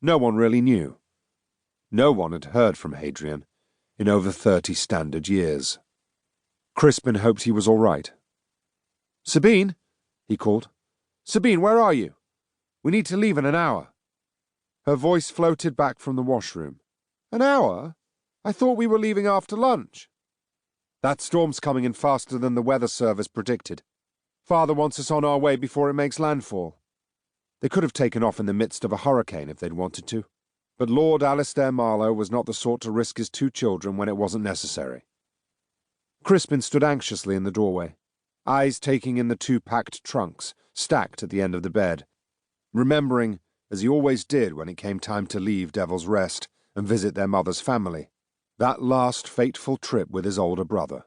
No one really knew. No one had heard from Hadrian in over 30 standard years. Crispin hoped he was all right. "Sabine," he called. "Sabine, where are you? We need to leave in an hour." Her voice floated back from the washroom. "An hour? I thought we were leaving after lunch." "That storm's coming in faster than the weather service predicted. Father wants us on our way before it makes landfall." They could have taken off in the midst of a hurricane if they'd wanted to, but Lord Alistair Marlowe was not the sort to risk his 2 children when it wasn't necessary. Crispin stood anxiously in the doorway, eyes taking in the 2 packed trunks stacked at the end of the bed, remembering, as he always did when it came time to leave Devil's Rest and visit their mother's family, that last fateful trip with his older brother.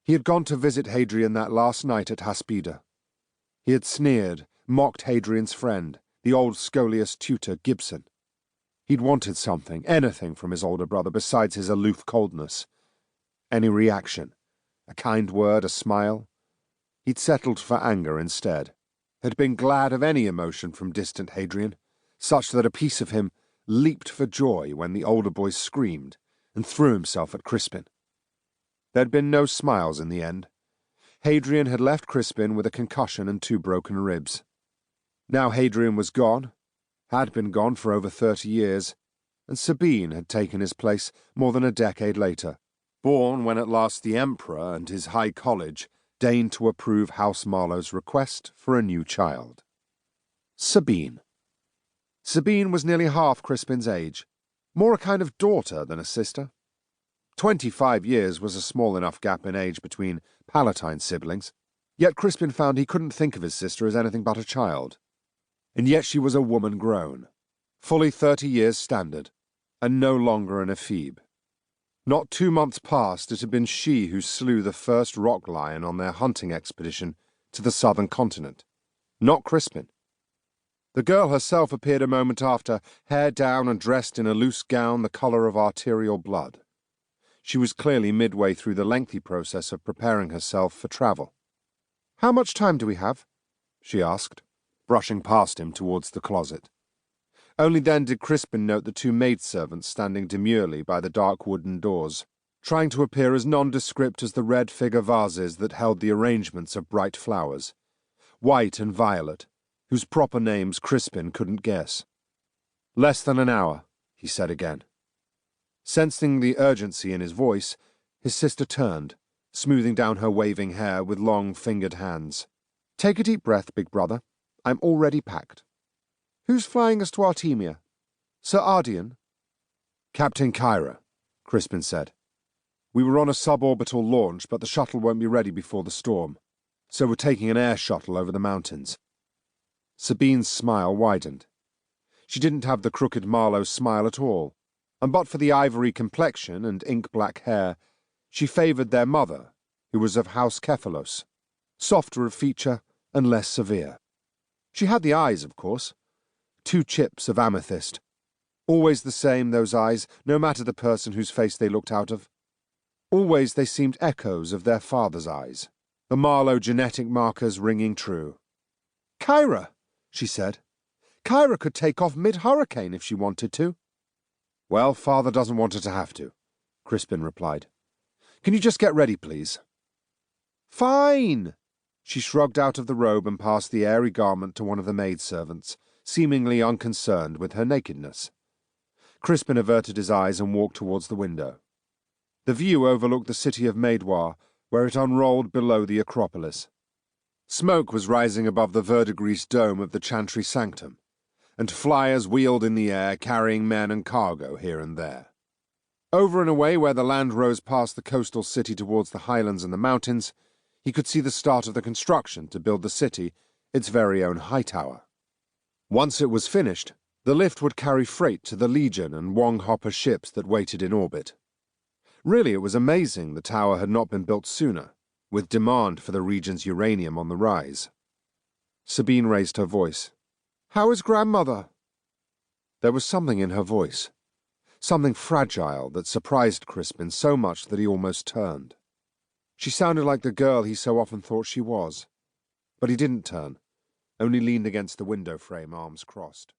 He had gone to visit Hadrian that last night at Haspida. He had sneered, mocked Hadrian's friend, the old Scholiast tutor Gibson. He'd wanted something, anything from his older brother besides his aloof coldness. Any reaction, a kind word, a smile. He'd settled for anger instead, had been glad of any emotion from distant Hadrian, such that a piece of him leaped for joy when the older boy screamed and threw himself at Crispin. There'd been no smiles in the end. Hadrian had left Crispin with a concussion and 2 broken ribs. Now Hadrian was gone, had been gone for over 30 years, and Sabine had taken his place more than a decade later, born when at last the Emperor and his High College deigned to approve House Marlowe's request for a new child. Sabine. Sabine was nearly half Crispin's age, more a kind of daughter than a sister. 25 years was a small enough gap in age between Palatine siblings, yet Crispin found he couldn't think of his sister as anything but a child. And yet she was a woman grown, fully 30 years standard, and no longer an ephebe. Not 2 months past it had been she who slew the first rock lion on their hunting expedition to the southern continent, not Crispin. The girl herself appeared a moment after, hair down and dressed in a loose gown the colour of arterial blood. She was clearly midway through the lengthy process of preparing herself for travel. "How much time do we have?" she asked, brushing past him towards the closet. Only then did Crispin note the 2 maidservants standing demurely by the dark wooden doors, trying to appear as nondescript as the red figure vases that held the arrangements of bright flowers, white and violet, whose proper names Crispin couldn't guess. "Less than an hour," he said again. Sensing the urgency in his voice, his sister turned, smoothing down her waving hair with long fingered hands. "Take a deep breath, big brother. I'm already packed. Who's flying us to Artemia? Sir Hadrian?" "Captain Kyra," Crispin said. "We were on a suborbital launch, but the shuttle won't be ready before the storm, so we're taking an air shuttle over the mountains." Sabine's smile widened. She didn't have the crooked Marlowe smile at all, and but for the ivory complexion and ink-black hair, she favoured their mother, who was of House Cephalos, softer of feature and less severe. She had the eyes, of course. 2 chips of amethyst. Always the same, those eyes, no matter the person whose face they looked out of. Always they seemed echoes of their father's eyes, the Marlowe genetic markers ringing true. "Kyra," she said. "Kyra could take off mid-hurricane if she wanted to." "Well, Father doesn't want her to have to," Crispin replied. "Can you just get ready, please?" "Fine!" She shrugged out of the robe and passed the airy garment to one of the maidservants, seemingly unconcerned with her nakedness. Crispin averted his eyes and walked towards the window. The view overlooked the city of Maidoir, where it unrolled below the Acropolis. Smoke was rising above the verdigris dome of the Chantry Sanctum, and flyers wheeled in the air carrying men and cargo here and there. Over and away where the land rose past the coastal city towards the highlands and the mountains, he could see the start of the construction to build the city its very own high tower. Once it was finished, the lift would carry freight to the Legion and Wong-Hopper ships that waited in orbit. Really, it was amazing the tower had not been built sooner, with demand for the region's uranium on the rise. Sabine raised her voice. "How is grandmother?" There was something in her voice, something fragile that surprised Crispin so much that he almost turned. She sounded like the girl he so often thought she was. But he didn't turn, only leaned against the window frame, arms crossed.